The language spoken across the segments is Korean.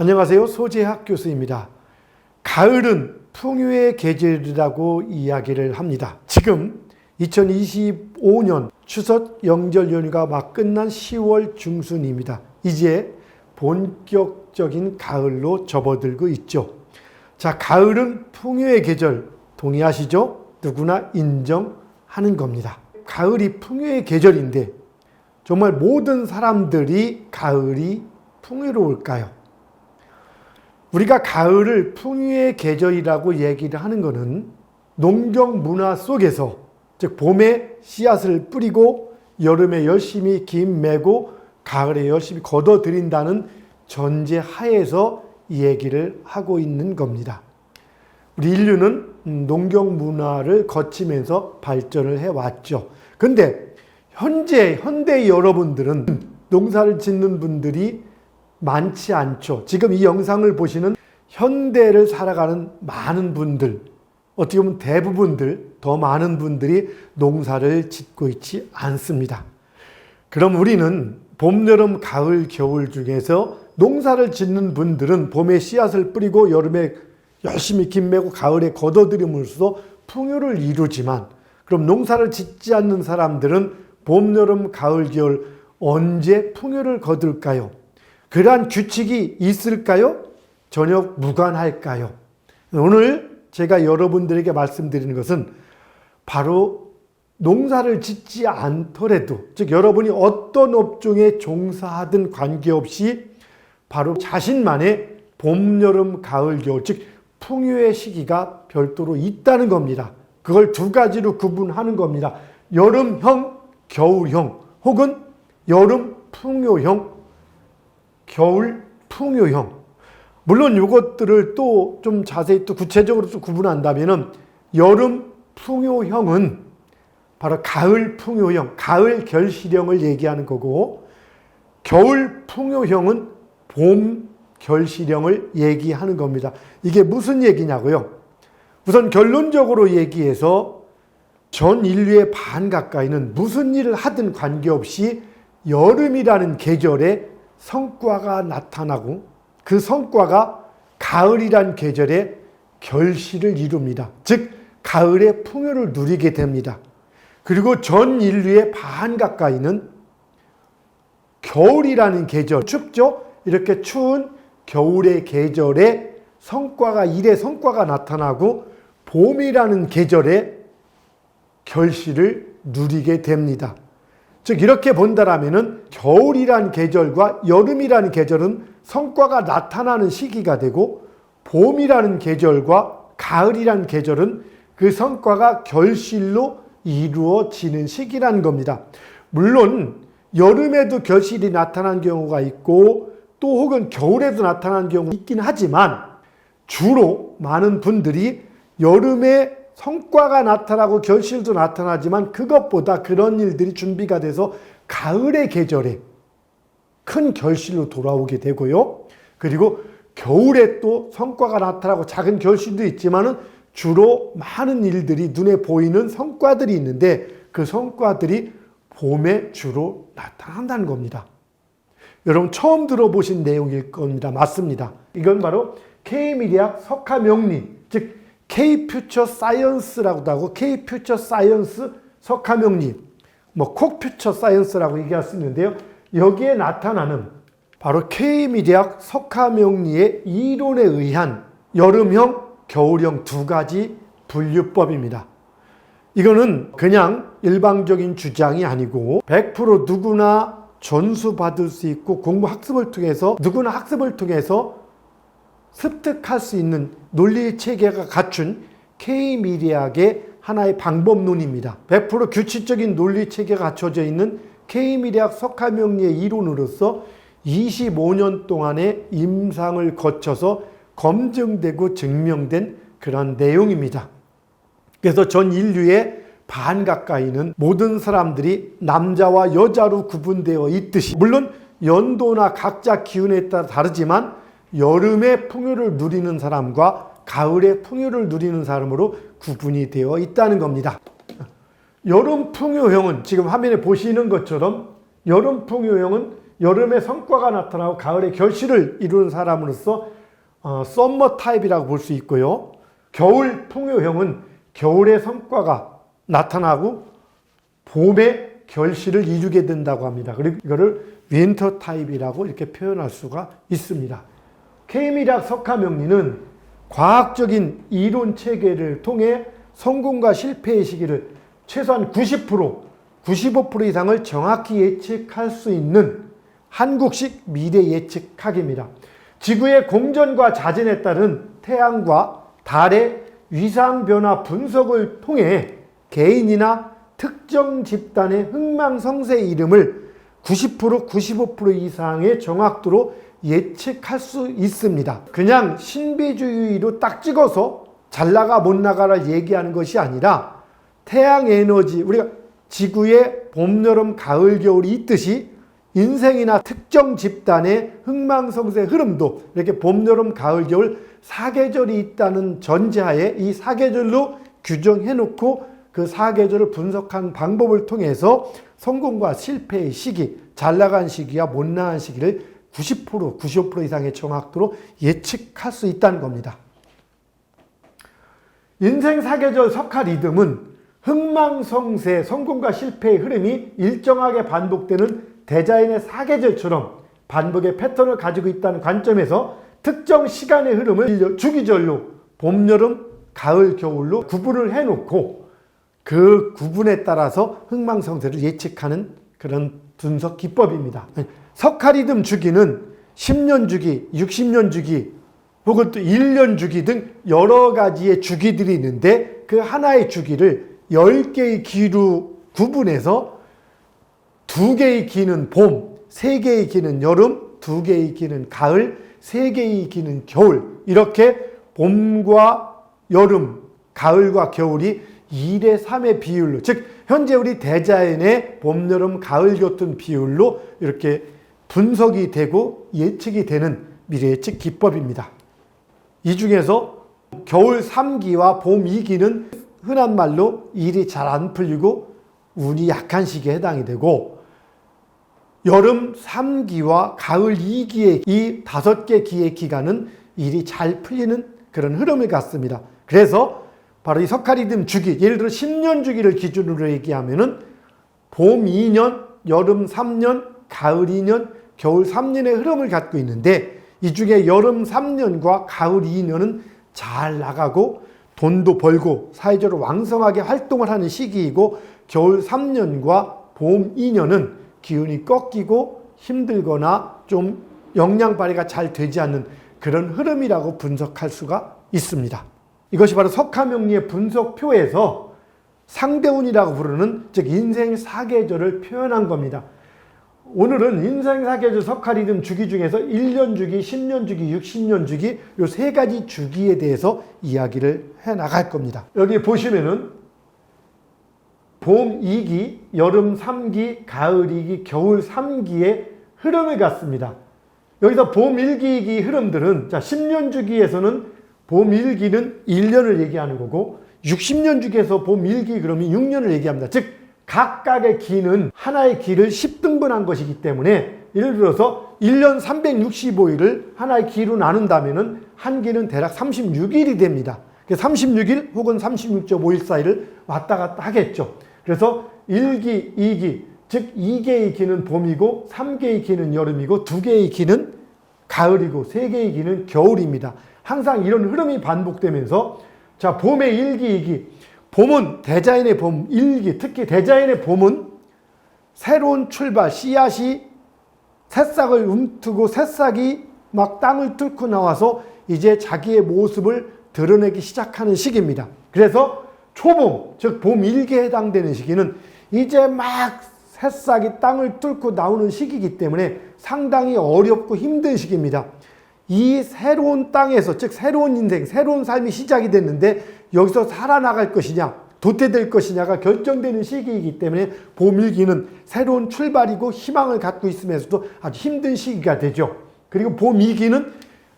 안녕하세요. 소재학 교수입니다. 가을은 풍요의 계절이라고 이야기를 합니다. 지금 2025년 추석 명절 연휴가 막 끝난 10월 중순입니다. 이제 본격적인 가을로 접어들고 있죠. 자, 가을은 풍요의 계절 동의하시죠? 누구나 인정하는 겁니다. 가을이 풍요의 계절인데 정말 모든 사람들이 가을이 풍요로울까요? 우리가 가을을 풍요의 계절이라고 얘기를 하는 것은 농경 문화 속에서, 즉 봄에 씨앗을 뿌리고 여름에 열심히 김 메고 가을에 열심히 걷어들인다는 전제 하에서 이 얘기를 하고 있는 겁니다. 우리 인류는 농경 문화를 거치면서 발전을 해왔죠. 근데 현대 여러분들은 농사를 짓는 분들이 많지 않죠. 지금 이 영상을 보시는 현대를 살아가는 많은 분들, 어떻게 보면 대부분들, 더 많은 분들이 농사를 짓고 있지 않습니다. 그럼 우리는 봄, 여름, 가을, 겨울 중에서 농사를 짓는 분들은 봄에 씨앗을 뿌리고 여름에 열심히 김 메고 가을에 걷어들임으로써 풍요를 이루지만, 그럼 농사를 짓지 않는 사람들은 봄, 여름, 가을, 겨울 언제 풍요를 거둘까요? 그러한 규칙이 있을까요? 전혀 무관할까요? 오늘 제가 여러분들에게 말씀드리는 것은 바로 농사를 짓지 않더라도, 즉 여러분이 어떤 업종에 종사하든 관계없이 바로 자신만의 봄, 여름, 가을, 겨울, 즉 풍요의 시기가 별도로 있다는 겁니다. 그걸 두 가지로 구분하는 겁니다. 여름형, 겨울형, 혹은 여름 풍요형, 겨울 풍요형. 물론 이것들을 또 좀 자세히 또 구체적으로 또 구분한다면은 여름 풍요형은 바로 가을 풍요형, 가을 결실형을 얘기하는 거고, 겨울 풍요형은 봄 결실형을 얘기하는 겁니다. 이게 무슨 얘기냐고요? 우선 결론적으로 얘기해서 전 인류의 반 가까이는 무슨 일을 하든 관계없이 여름이라는 계절에 성과가 나타나고 그 성과가 가을이란 계절에 결실을 이룹니다. 즉 가을의 풍요를 누리게 됩니다. 그리고 전 인류의 반 가까이는 겨울이라는 계절, 춥죠? 이렇게 추운 겨울의 계절에 일의 성과가 나타나고 봄이라는 계절에 결실을 누리게 됩니다. 즉 이렇게 본다라면은 겨울이란 계절과 여름이라는 계절은 성과가 나타나는 시기가 되고, 봄이라는 계절과 가을이라는 계절은 그 성과가 결실로 이루어지는 시기라는 겁니다. 물론 여름에도 결실이 나타난 경우가 있고 또 혹은 겨울에도 나타나는 경우가 있긴 하지만, 주로 많은 분들이 여름에 성과가 나타나고 결실도 나타나지만 그것보다 그런 일들이 준비가 돼서 가을의 계절에 큰 결실로 돌아오게 되고요. 그리고 겨울에 또 성과가 나타나고 작은 결실도 있지만은 주로 많은 일들이 눈에 보이는 성과들이 있는데 그 성과들이 봄에 주로 나타난다는 겁니다. 여러분 처음 들어보신 내용일 겁니다. 맞습니다. 이건 바로 K미래학 석화명리, 즉 K-퓨처 사이언스라고도 하고 K-퓨처 사이언스 석화명리, 콕퓨처 사이언스라고 얘기할 수 있는데요. 여기에 나타나는 바로 K미래학 석화명리의 이론에 의한 여름형, 겨울형 두 가지 분류법입니다. 이거는 그냥 일방적인 주장이 아니고 100% 누구나 전수받을 수 있고 누구나 학습을 통해서 습득할 수 있는 논리 체계가 갖춘 K미래학의 하나의 방법론입니다. 100% 규칙적인 논리 체계가 갖춰져 있는 K미래학 석화명리의 이론으로서 25년 동안의 임상을 거쳐서 검증되고 증명된 그런 내용입니다. 그래서 전 인류의 반 가까이는 모든 사람들이 남자와 여자로 구분되어 있듯이, 물론 연도나 각자 기운에 따라 다르지만 여름의 풍요를 누리는 사람과 가을의 풍요를 누리는 사람으로 구분이 되어 있다는 겁니다. 여름 풍요형은 지금 화면에 보시는 것처럼 여름 풍요형은 여름에 성과가 나타나고 가을에 결실을 이루는 사람으로서 썸머 타입이라고 볼 수 있고요. 겨울 풍요형은 겨울에 성과가 나타나고 봄에 결실을 이루게 된다고 합니다. 그리고 이거를 윈터 타입이라고 이렇게 표현할 수가 있습니다. 케이미락 석화명리는 과학적인 이론 체계를 통해 성공과 실패의 시기를 최소한 90%, 95% 이상을 정확히 예측할 수 있는 한국식 미래 예측학입니다. 지구의 공전과 자전에 따른 태양과 달의 위상 변화 분석을 통해 개인이나 특정 집단의 흥망성쇠 이름을 90%, 95% 이상의 정확도로 예측할 수 있습니다. 그냥 신비주의로 딱 찍어서 잘 나가 못 나가를 얘기하는 것이 아니라 태양 에너지, 우리가 지구에 봄, 여름, 가을, 겨울이 있듯이 인생이나 특정 집단의 흥망성쇠 흐름도 이렇게 봄, 여름, 가을, 겨울 사계절이 있다는 전제하에 이 사계절로 규정해놓고 그 사계절을 분석한 방법을 통해서 성공과 실패의 시기, 잘 나간 시기와 못 나간 시기를 90%, 95% 이상의 정확도로 예측할 수 있다는 겁니다. 인생 사계절 석화 리듬은 흥망성쇠, 성공과 실패의 흐름이 일정하게 반복되는 대자연의 사계절처럼 반복의 패턴을 가지고 있다는 관점에서 특정 시간의 흐름을 주기절로 봄, 여름, 가을, 겨울로 구분을 해놓고 그 구분에 따라서 흥망성쇠를 예측하는 그런 분석 기법입니다. 석화 리듬 주기는 10년 주기, 60년 주기, 혹은 또 1년 주기 등 여러 가지의 주기들이 있는데 그 하나의 주기를 10개의 기로 구분해서 2개의 기는 봄, 3개의 기는 여름, 2개의 기는 가을, 3개의 기는 겨울, 이렇게 봄과 여름, 가을과 겨울이 1대 3의 비율로, 즉 현재 우리 대자연의 봄, 여름, 가을 같은 비율로 이렇게 분석이 되고 예측이 되는 미래예측 기법입니다. 이 중에서 겨울 3기와 봄 2기는 흔한 말로 일이 잘 안 풀리고 운이 약한 시기에 해당이 되고, 여름 3기와 가을 2기의 이 5개 기의 기간은 일이 잘 풀리는 그런 흐름을 갖습니다. 그래서 바로 이 석화 리듬 주기, 예를 들어 10년 주기를 기준으로 얘기하면은 봄 2년, 여름 3년, 가을 2년, 겨울 3년의 흐름을 갖고 있는데, 이 중에 여름 3년과 가을 2년은 잘 나가고 돈도 벌고 사회적으로 왕성하게 활동을 하는 시기이고, 겨울 3년과 봄 2년은 기운이 꺾이고 힘들거나 좀 역량 발휘가 잘 되지 않는 그런 흐름이라고 분석할 수가 있습니다. 이것이 바로 석화명리의 분석표에서 상대운이라고 부르는, 즉 인생 사계절을 표현한 겁니다. 오늘은 인생 사계절 석화 리듬 주기 중에서 1년 주기, 10년 주기, 60년 주기, 이 3가지 주기에 대해서 이야기를 해 나갈 겁니다. 여기 보시면은 봄 2기, 여름 3기, 가을 2기, 겨울 3기의 흐름을 갖습니다. 여기서 봄 1기, 2기 흐름들은, 자, 10년 주기에서는 봄 1기는 1년을 얘기하는 거고, 60년 주기에서 봄 1기 그러면 6년을 얘기합니다. 즉 각각의 기는 하나의 기를 10등분한 것이기 때문에, 예를 들어서 1년 365일을 하나의 기로 나눈다면 한 기는 대략 36일이 됩니다. 36일 혹은 36.5일 사이를 왔다 갔다 하겠죠. 그래서 1기, 2기, 즉 2개의 기는 봄이고 3개의 기는 여름이고 2개의 기는 가을이고 3개의 기는 겨울입니다. 항상 이런 흐름이 반복되면서, 자, 봄의 1기, 2기, 봄은 대자연의 봄 1기, 특히 대자연의 봄은 새로운 출발, 씨앗이 새싹을 움트고 새싹이 막 땅을 뚫고 나와서 이제 자기의 모습을 드러내기 시작하는 시기입니다. 그래서 초봄, 즉 봄 1기에 해당되는 시기는 이제 막 새싹이 땅을 뚫고 나오는 시기이기 때문에 상당히 어렵고 힘든 시기입니다. 이 새로운 땅에서, 즉 새로운 인생, 새로운 삶이 시작이 됐는데 여기서 살아나갈 것이냐, 도태될 것이냐가 결정되는 시기이기 때문에 봄 1기는 새로운 출발이고 희망을 갖고 있으면서도 아주 힘든 시기가 되죠. 그리고 봄 2기는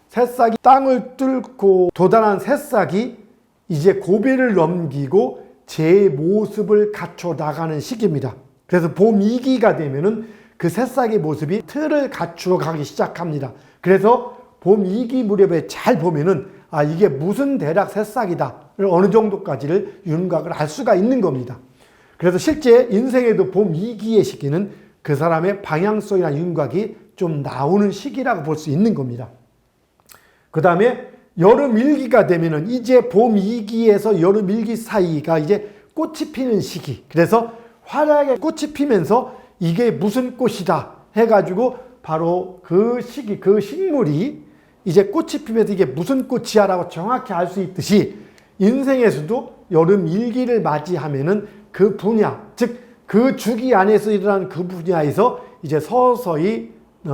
새싹이 땅을 뚫고 도달한 새싹이 이제 고비를 넘기고 제 모습을 갖춰 나가는 시기입니다. 그래서 봄 2기가 되면은 그 새싹의 모습이 틀을 갖추어 가기 시작합니다. 그래서 봄 2기 무렵에 잘 보면은 이게 무슨 대략 새싹이다 어느 정도까지를 윤곽을 알 수가 있는 겁니다. 그래서 실제 인생에도 봄 2기의 시기는 그 사람의 방향성이나 윤곽이 좀 나오는 시기라고 볼 수 있는 겁니다. 그 다음에 여름 1기가 되면은 이제 봄 2기에서 여름 1기 사이가 이제 꽃이 피는 시기. 그래서 화려하게 꽃이 피면서 이게 무슨 꽃이다 해가지고 바로 그 시기, 그 식물이 이제 꽃이 피면서 이게 무슨 꽃이야 라고 정확히 알 수 있듯이 인생에서도 여름 1기를 맞이하면은 그 분야, 즉 그 주기 안에서 일어나는 그 분야에서 이제 서서히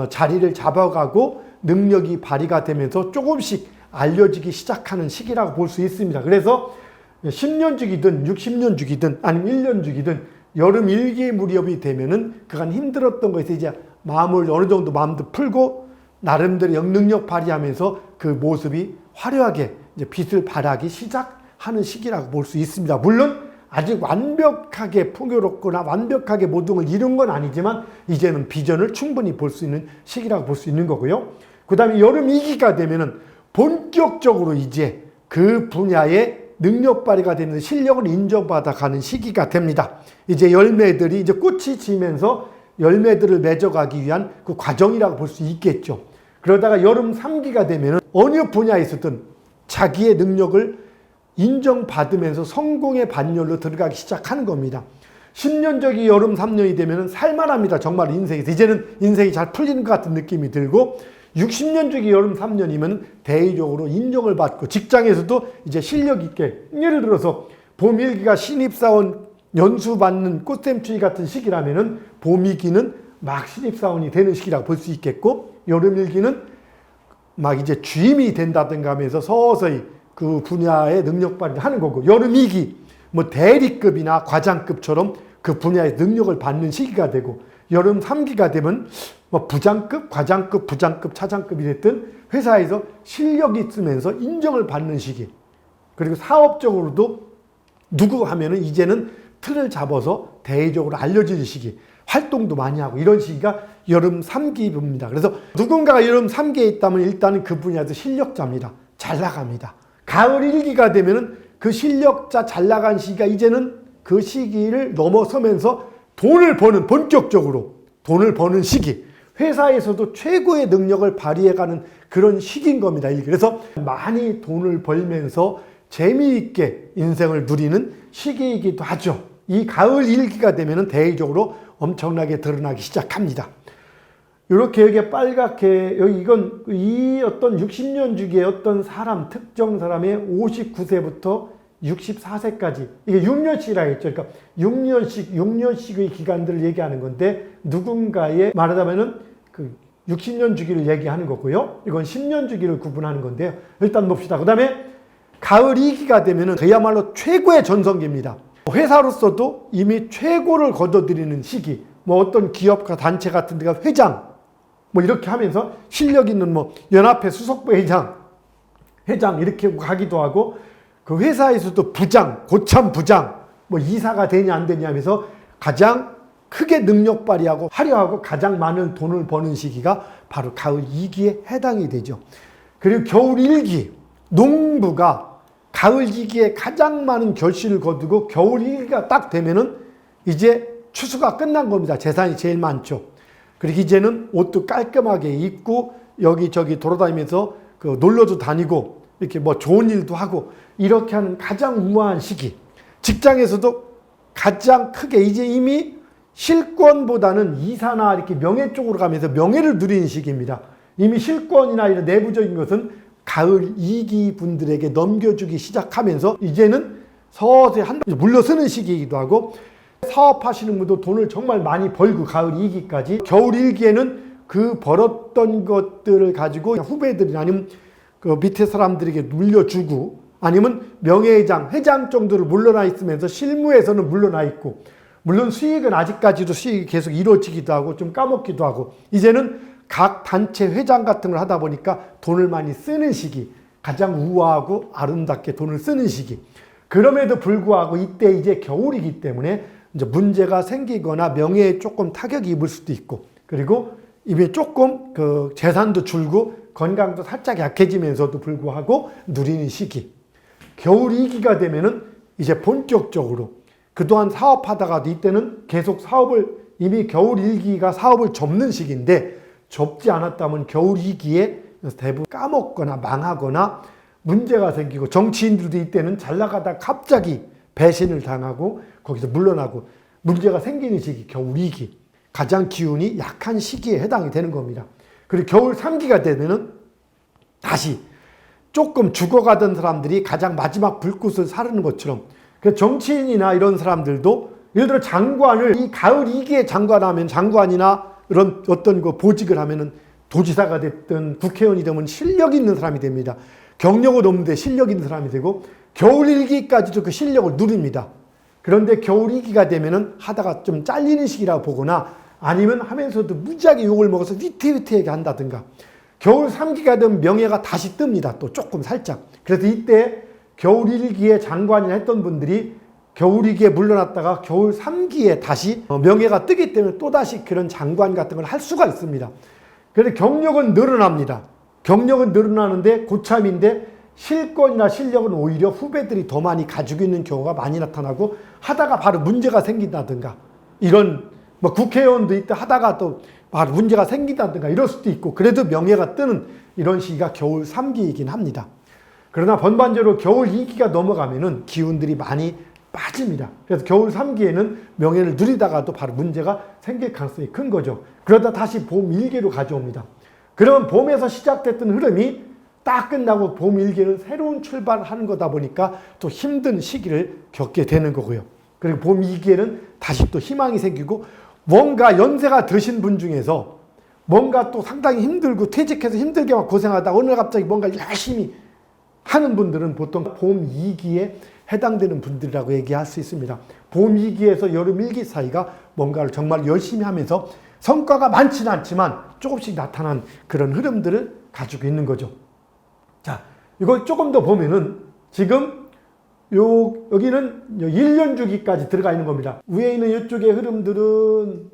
자리를 잡아가고 능력이 발휘가 되면서 조금씩 알려지기 시작하는 시기라고 볼 수 있습니다. 그래서 10년 주기든 60년 주기든 아니면 1년 주기든 여름 1기 무렵이 되면은 그간 힘들었던 것에서 이제 마음을 어느 정도 마음도 풀고 나름대로 영능력 발휘하면서 그 모습이 화려하게 이제 빛을 발하기 시작하는 시기라고 볼 수 있습니다. 물론 아직 완벽하게 풍요롭거나 완벽하게 모든 걸 이룬 건 아니지만 이제는 비전을 충분히 볼 수 있는 시기라고 볼 수 있는 거고요. 그 다음에 여름 2기가 되면은 본격적으로 이제 그 분야의 능력 발휘가 되면서 실력을 인정받아 가는 시기가 됩니다. 이제 열매들이 이제 꽃이 지면서 열매들을 맺어가기 위한 그 과정이라고 볼 수 있겠죠. 그러다가 여름 3기가 되면은 어느 분야에서든 자기의 능력을 인정받으면서 성공의 반열로 들어가기 시작하는 겁니다. 10년적인 여름 3년이 되면 살만합니다. 정말 인생에서. 이제는 인생이 잘 풀리는 것 같은 느낌이 들고 60년적인 여름 3년이면 대의적으로 인정을 받고 직장에서도 이제 실력 있게 예를 들어서 봄 1기가 신입사원 연수받는 꽃샘추위 같은 시기라면은 봄 2기는 막 신입사원이 되는 시기라고 볼 수 있겠고 여름 1기는 막 이제 주임이 된다든가 하면서 서서히 그 분야의 능력 발휘를 하는 거고 여름 2기 뭐 대리급이나 과장급처럼 그 분야의 능력을 받는 시기가 되고 여름 3기가 되면 뭐 부장급, 과장급, 부장급, 차장급이 됐든 회사에서 실력이 있으면서 인정을 받는 시기. 그리고 사업적으로도 누구 하면은 이제는 틀을 잡아서 대외적으로 알려질 시기. 활동도 많이 하고 이런 시기가 여름 3기입니다. 그래서 누군가가 여름 3기에 있다면 일단은 그 분야에서 실력자입니다. 잘 나갑니다. 가을 1기가 되면은 그 실력자 잘 나간 시기가 이제는 그 시기를 넘어서면서 돈을 버는, 본격적으로 돈을 버는 시기. 회사에서도 최고의 능력을 발휘해가는 그런 시기인 겁니다. 그래서 많이 돈을 벌면서 재미있게 인생을 누리는 시기이기도 하죠. 이 가을 1기가 되면은 대외적으로 엄청나게 드러나기 시작합니다. 이렇게 여기 빨갛게, 이건 이 어떤 60년 주기의 어떤 사람, 특정 사람의 59세부터 64세까지, 이게 6년씩이라 했죠. 그러니까 6년씩의 기간들을 얘기하는 건데, 누군가의 말하자면은 그 60년 주기를 얘기하는 거고요. 이건 10년 주기를 구분하는 건데요. 일단 봅시다. 그 다음에 가을 2기가 되면은 그야말로 최고의 전성기입니다. 회사로서도 이미 최고를 거둬들이는 시기, 뭐 어떤 기업과 단체 같은 데가 회장, 뭐 이렇게 하면서 실력 있는 뭐 연합회 수석부 회장 이렇게 가기도 하고 그 회사에서도 부장, 고참 부장, 뭐 이사가 되냐 안 되냐 하면서 가장 크게 능력 발휘하고 화려하고 가장 많은 돈을 버는 시기가 바로 가을 2기에 해당이 되죠. 그리고 겨울 1기, 농부가 가을 2기에 가장 많은 결실을 거두고 겨울 1기가 딱 되면은 이제 추수가 끝난 겁니다. 재산이 제일 많죠. 그리고 이제는 옷도 깔끔하게 입고 여기저기 돌아다니면서 그 놀러도 다니고 이렇게 뭐 좋은 일도 하고 이렇게 하는 가장 우아한 시기. 직장에서도 가장 크게 이제 이미 실권보다는 이사나 이렇게 명예 쪽으로 가면서 명예를 누리는 시기입니다. 이미 실권이나 이런 내부적인 것은 가을 2기 분들에게 넘겨주기 시작하면서 이제는 서서히 물러서는 시기이기도 하고 사업하시는 분도 돈을 정말 많이 벌고 가을 2기까지 겨울 1기에는 그 벌었던 것들을 가지고 후배들이나 아니면 그 밑에 사람들에게 물려주고 아니면 명예회장, 회장 정도로 물러나 있으면서 실무에서는 물러나 있고 물론 수익은 아직까지도 수익이 계속 이루어지기도 하고 좀 까먹기도 하고 이제는 각 단체 회장 같은 걸 하다 보니까 돈을 많이 쓰는 시기, 가장 우아하고 아름답게 돈을 쓰는 시기. 그럼에도 불구하고 이때 이제 겨울이기 때문에 이제 문제가 생기거나 명예에 조금 타격이 입을 수도 있고 그리고 이미 조금 그 재산도 줄고 건강도 살짝 약해지면서도 불구하고 누리는 시기. 겨울 2기가 되면은 이제 본격적으로 그동안 사업하다가도 이때는 계속 사업을 이미 겨울 1기가 사업을 접는 시기인데 접지 않았다면 겨울 2기에 대부분 까먹거나 망하거나 문제가 생기고 정치인들도 이때는 잘 나가다 갑자기 배신을 당하고 거기서 물러나고 문제가 생기는 시기 겨울 2기. 가장 기운이 약한 시기에 해당이 되는 겁니다. 그리고 겨울 3기가 되면은 다시 조금 죽어가던 사람들이 가장 마지막 불꽃을 사르는 것처럼 정치인이나 이런 사람들도 예를 들어 장관을 이 가을 2기에 장관하면 장관이나 이런 어떤 그 보직을 하면은 도지사가 됐든 국회의원이 되면 실력 있는 사람이 됩니다. 경력은 없는데 실력 있는 사람이 되고 겨울 1기까지도 그 실력을 누립니다. 그런데 겨울 2기가 되면은 하다가 좀 잘리는 시기라고 보거나 아니면 하면서도 무지하게 욕을 먹어서 위태위태하게 한다든가 겨울 3기가 되면 명예가 다시 뜹니다. 또 조금 살짝. 그래서 이때 겨울 1기에 장관이나 했던 분들이 겨울 2기에 물러났다가 겨울 3기에 다시 명예가 뜨기 때문에 또다시 그런 장관 같은 걸 할 수가 있습니다. 그래서 경력은 늘어납니다. 경력은 늘어나는데 고참인데 실권이나 실력은 오히려 후배들이 더 많이 가지고 있는 경우가 많이 나타나고 하다가 바로 문제가 생긴다든가 이런 뭐 국회의원도 있다 하다가 또 바로 문제가 생긴다든가 이럴 수도 있고 그래도 명예가 뜨는 이런 시기가 겨울 3기이긴 합니다. 그러나 전반적으로 겨울 2기가 넘어가면은 기운들이 많이 빠집니다. 그래서 겨울 3기에는 명예를 누리다가도 바로 문제가 생길 가능성이 큰 거죠. 그러다 다시 봄 1기로 가져옵니다. 그러면 봄에서 시작됐던 흐름이 딱 끝나고 봄 1기는 새로운 출발을 하는 거다 보니까 또 힘든 시기를 겪게 되는 거고요. 그리고 봄 2기에는 다시 또 희망이 생기고 뭔가 연세가 드신 분 중에서 뭔가 또 상당히 힘들고 퇴직해서 힘들게 막 고생하다 어느 날 갑자기 뭔가 열심히 하는 분들은 보통 봄 2기에 해당되는 분들이라고 얘기할 수 있습니다. 봄 2기에서 여름 1기 사이가 뭔가를 정말 열심히 하면서 성과가 많지는 않지만 조금씩 나타난 그런 흐름들을 가지고 있는 거죠. 자, 이걸 조금 더 보면은 지금 여기는 1년 주기까지 들어가 있는 겁니다. 위에 있는 이쪽의 흐름들은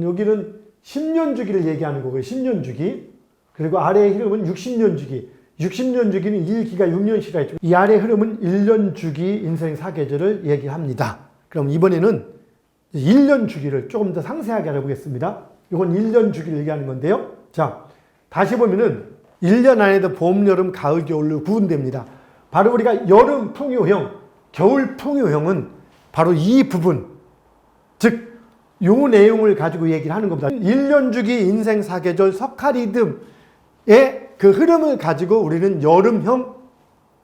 여기는 10년 주기를 얘기하는 거고요. 10년 주기. 그리고 아래의 흐름은 60년 주기. 60년 주기는 1기가 6년씩이라 있죠. 이 아래 흐름은 1년 주기 인생 사계절을 얘기합니다. 그럼 이번에는 1년 주기를 조금 더 상세하게 알아보겠습니다. 이건 1년 주기를 얘기하는 건데요. 자, 다시 보면은 1년 안에도 봄, 여름, 가을, 겨울로 구분됩니다. 바로 우리가 여름 풍요형, 겨울 풍요형은 바로 이 부분, 즉, 요 내용을 가지고 얘기를 하는 겁니다. 1년 주기 인생 사계절 석가리듬의 그 흐름을 가지고 우리는 여름형,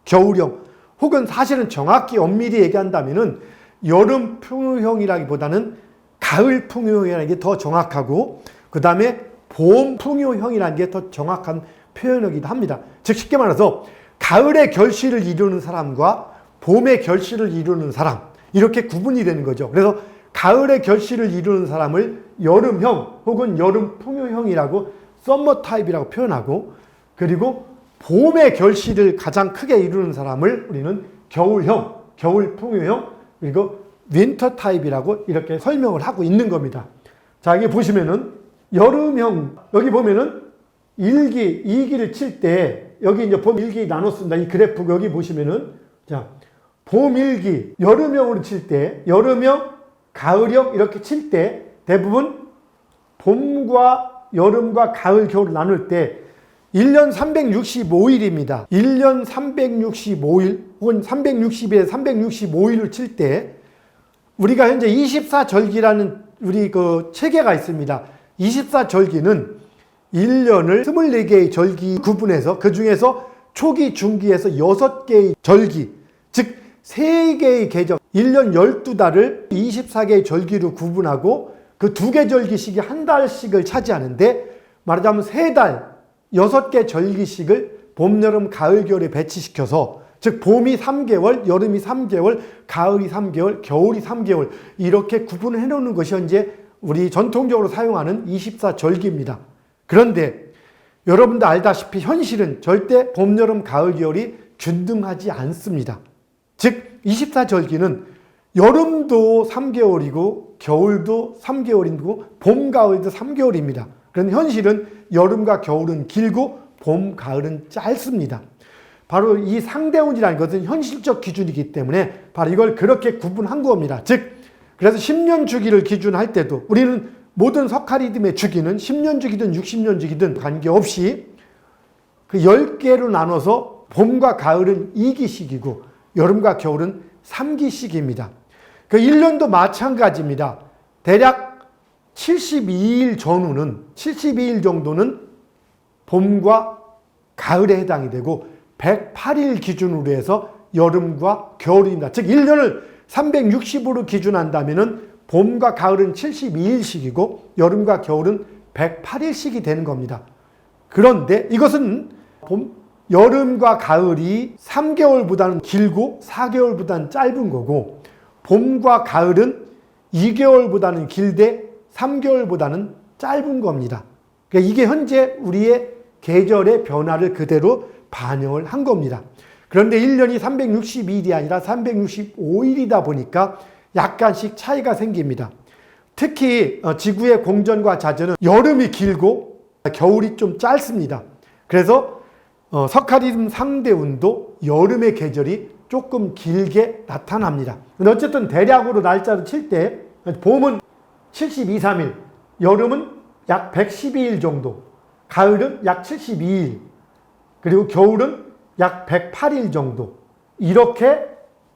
겨울형, 혹은 사실은 정확히 엄밀히 얘기한다면은 여름 풍요형이라기보다는 가을 풍요형이라는 게 더 정확하고 그 다음에 봄 풍요형이라는 게 더 정확한 표현이기도 합니다. 즉 쉽게 말해서 가을의 결실을 이루는 사람과 봄의 결실을 이루는 사람 이렇게 구분이 되는 거죠. 그래서 가을의 결실을 이루는 사람을 여름형 혹은 여름 풍요형이라고 썸머 타입이라고 표현하고 그리고 봄의 결실을 가장 크게 이루는 사람을 우리는 겨울형, 겨울 풍요형 그리고 윈터 타입이라고 이렇게 설명을 하고 있는 겁니다. 자, 여기 보시면은 여름형 여기 보면은 1기, 2기를 칠 때 여기 이제 봄 1기 나눴습니다. 이 그래프 여기 보시면은 자, 봄 1기 여름형으로 칠 때 여름형, 가을형 이렇게 칠 때 대부분 봄과 여름과 가을, 겨울을 나눌 때 1년 365일입니다. 1년 365일 혹은 360일에 365일을 칠 때 우리가 현재 24절기라는 우리 그 체계가 있습니다. 24절기는 1년을 24개의 절기 구분해서 그 중에서 초기, 중기에서 6개의 절기, 즉 3개의 계절, 1년 12달을 24개의 절기로 구분하고 그 2개 절기씩이 한 달씩을 차지하는데 말하자면 3달, 6개 절기씩을 봄, 여름, 가을, 겨울에 배치시켜서 즉 봄이 3개월, 여름이 3개월, 가을이 3개월, 겨울이 3개월 이렇게 구분을 해놓는 것이 현재 우리 전통적으로 사용하는 24절기입니다. 그런데 여러분도 알다시피 현실은 절대 봄, 여름, 가을, 겨울이 균등하지 않습니다. 즉 24절기는 여름도 3개월이고 겨울도 3개월이고 봄, 가을도 3개월입니다. 그런데 현실은 여름과 겨울은 길고 봄, 가을은 짧습니다. 바로 이 상대운이라는 것은 현실적 기준이기 때문에 바로 이걸 그렇게 구분한 겁니다. 즉 그래서 10년 주기를 기준할 때도 우리는 모든 석가리듬의 주기는 10년 주기든 60년 주기든 관계없이 그 10개로 나눠서 봄과 가을은 2기씩이고 여름과 겨울은 3기씩입니다. 그 1년도 마찬가지입니다. 대략 72일 전후는 72일 정도는 봄과 가을에 해당이 되고 108일 기준으로 해서 여름과 겨울입니다. 즉 1년을 360으로 기준한다면 봄과 가을은 72일씩이고 여름과 겨울은 108일씩이 되는 겁니다. 그런데 이것은 여름과 가을이 3개월보다는 길고 4개월보다는 짧은 거고 봄과 가을은 2개월보다는 길되 3개월보다는 짧은 겁니다. 그러니까 이게 현재 우리의 계절의 변화를 그대로 반영을 한 겁니다. 그런데 1년이 362일이 아니라 365일이다 보니까 약간씩 차이가 생깁니다. 특히 지구의 공전과 자전은 여름이 길고 겨울이 좀 짧습니다. 그래서 석가리듬 상대운도 여름의 계절이 조금 길게 나타납니다. 근데 어쨌든 대략으로 날짜를 칠 때 봄은 72, 3일, 여름은 약 112일 정도, 가을은 약 72일, 그리고 겨울은 약 108일 정도 이렇게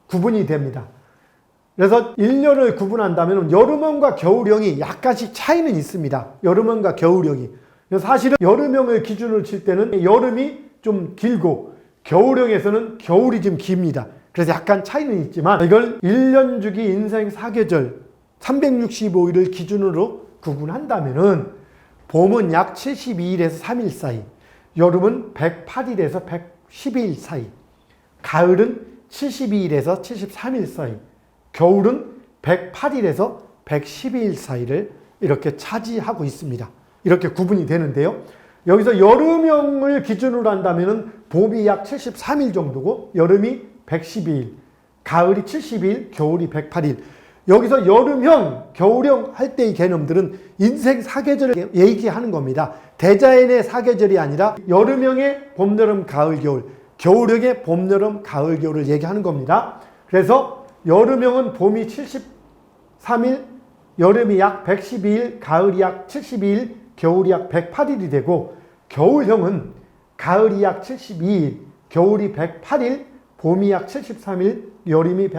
구분이 됩니다. 그래서 1년을 구분한다면 여름형과 겨울형이 약간씩 차이는 있습니다. 여름형과 겨울형이. 사실은 여름형을 기준으로 칠 때는 여름이 좀 길고 겨울형에서는 겨울이 좀 깁니다. 그래서 약간 차이는 있지만 이걸 1년 주기 인생 사계절 365일을 기준으로 구분한다면 봄은 약 72일에서 3일 사이, 여름은 108일에서 112일 사이, 가을은 72일에서 73일 사이, 겨울은 108일에서 112일 사이를 이렇게 차지하고 있습니다. 이렇게 구분이 되는데요. 여기서 여름형을 기준으로 한다면 봄이 약 73일 정도고 여름이 112일, 가을이 72일, 겨울이 108일. 여기서 여름형, 겨울형 할 때의 개념들은 인생 사계절을 얘기하는 겁니다. 대자연의 사계절이 아니라 여름형의 봄, 여름, 가을, 겨울, 겨울형의 봄, 여름, 가을, 겨울을 얘기하는 겁니다. 그래서 여름형은 봄이 73일, 여름이 약 112일, 가을이 약 72일, 겨울이 약 108일이 되고 겨울형은 가을이 약 72일, 겨울이 108일, 봄이 약 73일, 여름이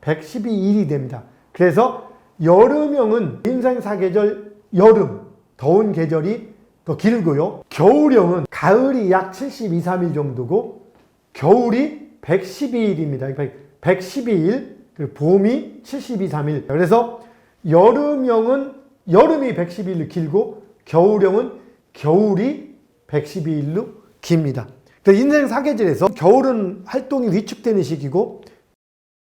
112일이 됩니다. 그래서 여름형은 인생 사계절 여름, 더운 계절이 더 길고요. 겨울형은 가을이 약 72, 3일 정도고 겨울이 112일입니다. 112일, 그리고 봄이 72, 3일. 그래서 여름형은 여름이 112일로 길고 겨울형은 겨울이 112일로 깁니다. 인생 사계절에서 겨울은 활동이 위축되는 시기고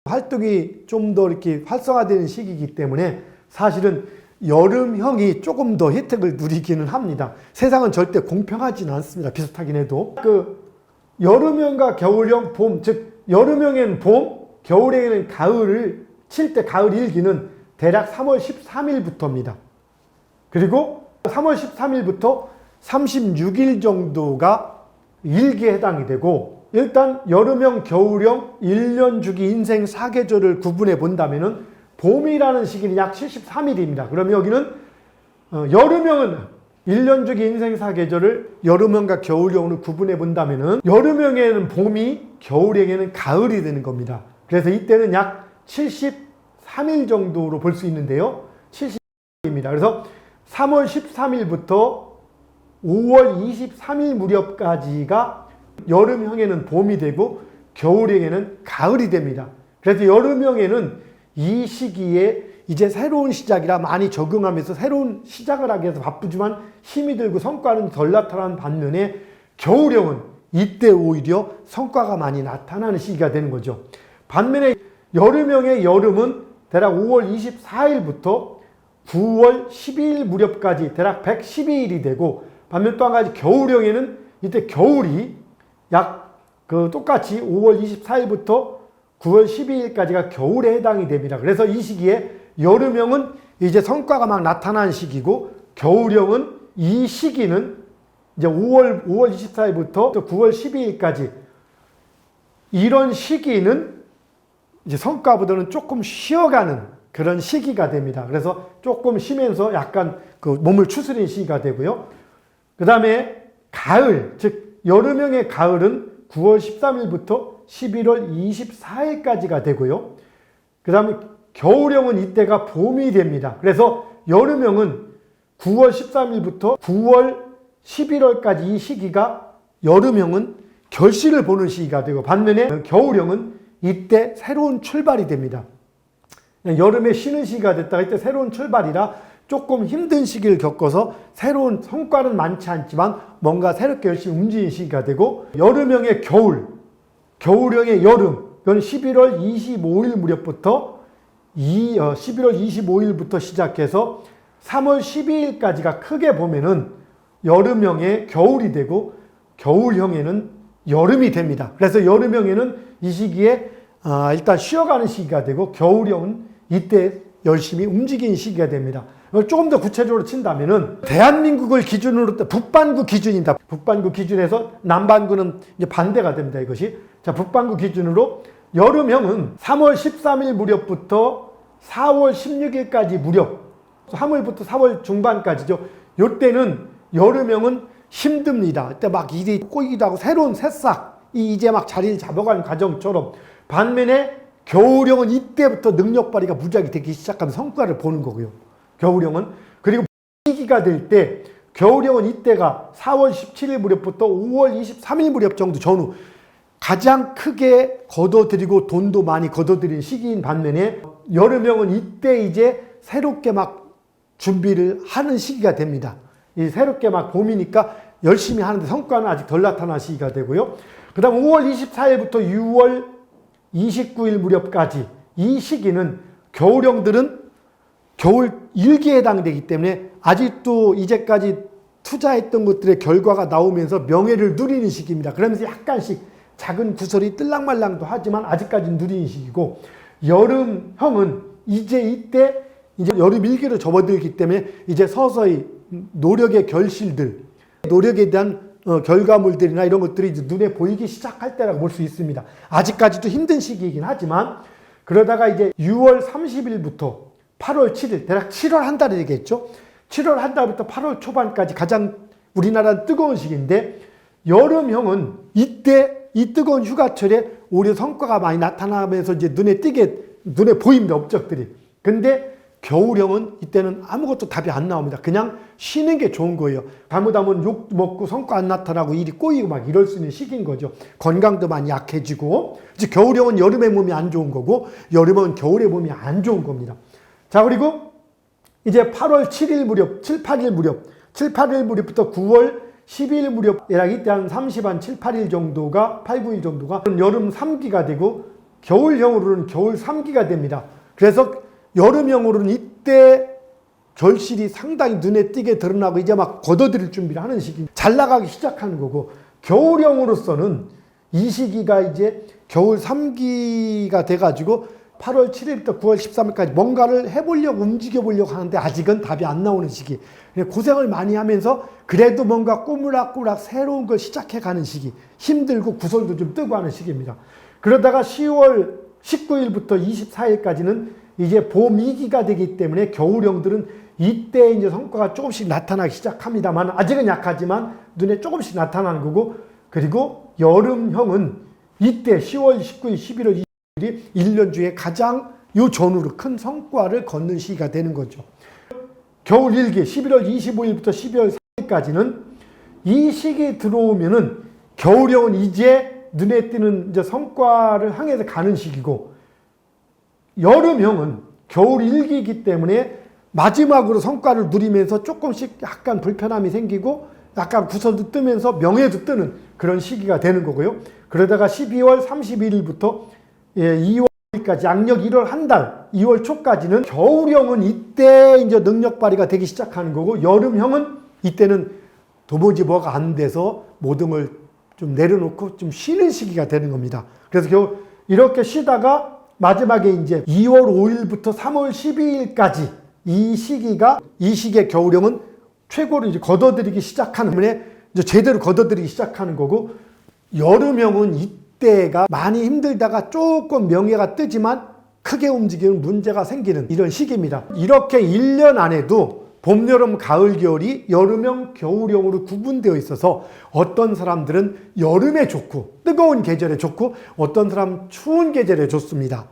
활동이 좀 더 이렇게 활성화되는 시기이기 때문에 사실은 여름형이 조금 더 혜택을 누리기는 합니다. 세상은 절대 공평하지는 않습니다. 비슷하긴 해도. 여름형과 겨울형, 봄, 즉 여름형에는 봄, 겨울에는 가을을 칠 때 가을 일기는 대략 3월 13일부터입니다. 그리고 3월 13일부터 36일 정도가 일기에 해당이 되고 일단 여름형, 겨울형, 1년 주기 인생 사계절을 구분해 본다면 봄이라는 시기는 약 73일입니다. 그러면 여기는 여름형은 1년 주기 인생 사계절을 여름형과 겨울형으로 구분해 본다면 여름형에는 봄이, 겨울형에는 가을이 되는 겁니다. 그래서 이때는 약 73일 정도로 볼 수 있는데요. 73일입니다. 그래서 3월 13일부터 5월 23일 무렵까지가 여름형에는 봄이 되고 겨울형에는 가을이 됩니다. 그래서 여름형에는 이 시기에 이제 새로운 시작이라 많이 적응하면서 새로운 시작을 하기 위해서 바쁘지만 힘이 들고 성과는 덜 나타나는 반면에 겨울형은 이때 오히려 성과가 많이 나타나는 시기가 되는 거죠. 반면에 여름형의 여름은 대략 5월 24일부터 9월 12일 무렵까지 대략 112일이 되고 반면 또 한 가지 겨울형에는 이때 겨울이 약 똑같이 5월 24일부터 9월 12일까지가 겨울에 해당이 됩니다. 그래서 이 시기에 여름형은 이제 성과가 막 나타나는 시기고, 겨울형은 이 시기는 이제 5월 24일부터 9월 12일까지 이런 시기는 이제 성과보다는 조금 쉬어가는 그런 시기가 됩니다. 그래서 조금 쉬면서 약간 그 몸을 추스리는 시기가 되고요. 그 다음에 가을, 즉 여름형의 가을은 9월 13일부터 11월 24일까지가 되고요. 그 다음에 겨울형은 이때가 봄이 됩니다. 그래서 여름형은 9월 13일부터 9월 11월까지 이 시기가 여름형은 결실을 보는 시기가 되고, 반면에 겨울형은 이때 새로운 출발이 됩니다. 여름에 쉬는 시기가 됐다가 이때 새로운 출발이라 조금 힘든 시기를 겪어서 새로운 성과는 많지 않지만 뭔가 새롭게 열심히 움직이는 시기가 되고, 여름형의 겨울, 겨울형의 여름, 이건 11월 25일 무렵부터 11월 25일부터 시작해서 3월 12일까지가 크게 보면은 여름형의 겨울이 되고, 겨울형에는 여름이 됩니다. 그래서 여름형에는 이 시기에 일단 쉬어가는 시기가 되고, 겨울형은 이때 열심히 움직이는 시기가 됩니다. 조금 더 구체적으로 친다면은 대한민국을 기준으로 북반구 기준입니다. 북반구 기준에서 남반구는 이제 반대가 됩니다. 이것이. 자, 북반구 기준으로 여름형은 3월 13일 무렵부터 4월 16일까지 무렵, 3월부터 4월 중반까지죠. 이때는 여름형은 힘듭니다. 이때 막 일이 꼬이기도 하고 새로운 새싹이 이제 막 자리를 잡아가는 과정처럼, 반면에 겨울형은 이때부터 능력 발휘가 무지하게 되기 시작하면 성과를 보는 거고요. 겨울형은. 그리고 시기가 될 때 겨울형은 이때가 4월 17일 무렵부터 5월 23일 무렵 정도 전후 가장 크게 걷어들이고 돈도 많이 걷어들이는 시기인 반면에, 여름형은 이때 이제 새롭게 막 준비를 하는 시기가 됩니다. 이 새롭게 막 봄이니까 열심히 하는데 성과는 아직 덜 나타난 시기가 되고요. 그 다음 5월 24일부터 6월 29일 무렵까지 이 시기는 겨울형들은 겨울 일기에 해당되기 때문에 아직도 이제까지 투자했던 것들의 결과가 나오면서 명예를 누리는 시기입니다. 그러면서 약간씩 작은 구설이 뜰랑말랑도 하지만 아직까지는 누리는 시기고, 여름형은 이때 이제 여름 일기로 접어들기 때문에 이제 서서히 노력의 결실들, 노력에 대한 결과물들이나 이런 것들이 이제 눈에 보이기 시작할 때라고 볼 수 있습니다. 아직까지도 힘든 시기이긴 하지만, 그러다가 이제 6월 30일부터 8월 7일, 대략 7월 한 달이 되겠죠. 7월 한 달부터 8월 초반까지 가장 우리나라는 뜨거운 시기인데, 여름형은 이때 이 뜨거운 휴가철에 오히려 성과가 많이 나타나면서 이제 눈에 보입니다. 업적들이. 근데 겨울형은 이때는 아무것도 답이 안 나옵니다. 그냥 쉬는 게 좋은 거예요. 잘못하면 욕 먹고 성과 안 나타나고 일이 꼬이고 막 이럴 수 있는 시기인 거죠. 건강도 많이 약해지고. 이제 겨울형은 여름에 몸이 안 좋은 거고, 여름은 겨울에 몸이 안 좋은 겁니다. 자, 그리고 이제 8월 7일 무렵, 7, 8일 무렵부터 9월 12일 무렵, 이때 한 30한 7, 8일 정도가, 8, 9일 정도가 여름 3기가 되고, 겨울형으로는 겨울 3기가 됩니다. 그래서 여름형으로는 이때 결실이 상당히 눈에 띄게 드러나고 이제 막 걷어들일 준비를 하는 시기, 잘 나가기 시작하는 거고, 겨울형으로서는 이 시기가 이제 겨울 3기가 돼가지고 8월 7일부터 9월 13일까지 뭔가를 해보려고 움직여보려고 하는데 아직은 답이 안 나오는 시기, 고생을 많이 하면서 그래도 뭔가 꾸물락꾸락 새로운 걸 시작해가는 시기, 힘들고 구설도 좀 뜨고 하는 시기입니다. 그러다가 10월 19일부터 24일까지는 이제 봄 2기가 되기 때문에 겨울형들은 이때 이제 성과가 조금씩 나타나기 시작합니다만, 아직은 약하지만 눈에 조금씩 나타나는 거고, 그리고 여름형은 이때 10월 19일, 11월 20일이 1년 중에 가장 요 전후로 큰 성과를 거는 시기가 되는 거죠. 겨울 1기 11월 25일부터 12월 3일까지는 이 시기에 들어오면은 겨울형은 이제 눈에 띄는 이제 성과를 향해서 가는 시기고, 여름형은 겨울 1기이기 때문에 마지막으로 성과를 누리면서 조금씩 약간 불편함이 생기고 약간 구설도 뜨면서 명예도 뜨는 그런 시기가 되는 거고요. 그러다가 12월 31일부터 2월까지 양력 1월 한 달, 2월 초까지는 겨울형은 이때 이제 능력 발휘가 되기 시작하는 거고, 여름형은 이때는 도무지 뭐가 안 돼서 모든 걸 좀 내려놓고 좀 쉬는 시기가 되는 겁니다. 그래서 이렇게 쉬다가 마지막에 이제 2월 5일부터 3월 12일까지 이 시기의 겨울형은 최고로 이제 걷어들이기 시작하는 때문에 이제 제대로 걷어들이기 시작하는 거고, 여름형은 이때가 많이 힘들다가 조금 명예가 뜨지만 크게 움직이는 문제가 생기는 이런 시기입니다. 이렇게 1년 안에도 봄, 여름, 가을, 겨울이 여름형, 겨울형으로 구분되어 있어서 어떤 사람들은 여름에 좋고 뜨거운 계절에 좋고 어떤 사람은 추운 계절에 좋습니다.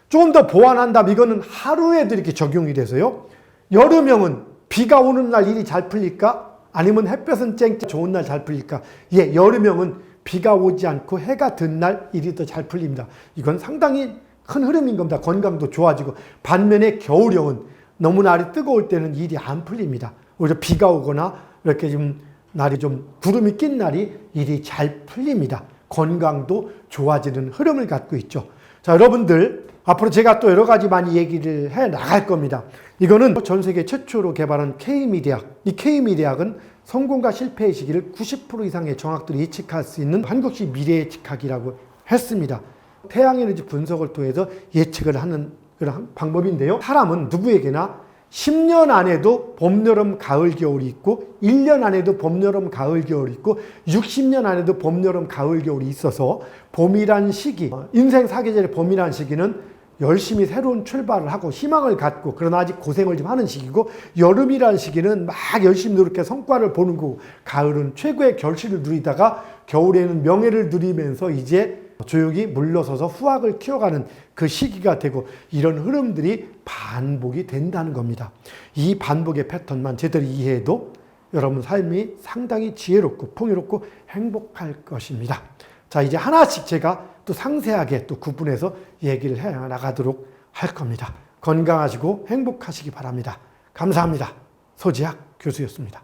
조금 더 보완한다면 이거는 하루에도 이렇게 적용이 돼서요. 여름형은 비가 오는 날 일이 잘 풀릴까? 아니면 햇볕은 쨍쨍 좋은 날 잘 풀릴까? 예, 여름형은 비가 오지 않고 해가 든 날 일이 더 잘 풀립니다. 이건 상당히 큰 흐름인 겁니다. 건강도 좋아지고. 반면에 겨울형은 너무 날이 뜨거울 때는 일이 안 풀립니다. 오히려 비가 오거나 이렇게 좀 날이 좀 구름이 낀 날이 일이 잘 풀립니다. 건강도 좋아지는 흐름을 갖고 있죠. 자, 여러분들 앞으로 제가 또 여러 가지 많이 얘기를 해 나갈 겁니다. 이거는 전 세계 최초로 개발한 K미래학. 이 K미래학은 성공과 실패의 시기를 90% 이상의 정확도로 예측할 수 있는 한국식 미래 예측학이라고 했습니다. 태양에너지 분석을 통해서 예측을 하는 그런 방법인데요. 사람은 누구에게나 10년 안에도 봄, 여름, 가을, 겨울이 있고 1년 안에도 봄, 여름, 가을, 겨울이 있고 60년 안에도 봄, 여름, 가을, 겨울이 있어서 봄이란 시기, 인생 사계절의 봄이란 시기는 열심히 새로운 출발을 하고 희망을 갖고 그러나 아직 고생을 좀 하는 시기고, 여름이란 시기는 막 열심히 노력해 성과를 보는 거고, 가을은 최고의 결실을 누리다가 겨울에는 명예를 누리면서 이제 조용히 물러서서 후학을 키워가는 그 시기가 되고, 이런 흐름들이 반복이 된다는 겁니다. 이 반복의 패턴만 제대로 이해해도 여러분 삶이 상당히 지혜롭고 풍요롭고 행복할 것입니다. 자, 이제 하나씩 제가 또 상세하게 또 구분해서 얘기를 해 나가도록 할 겁니다. 건강하시고 행복하시기 바랍니다. 감사합니다. 소지학 교수였습니다.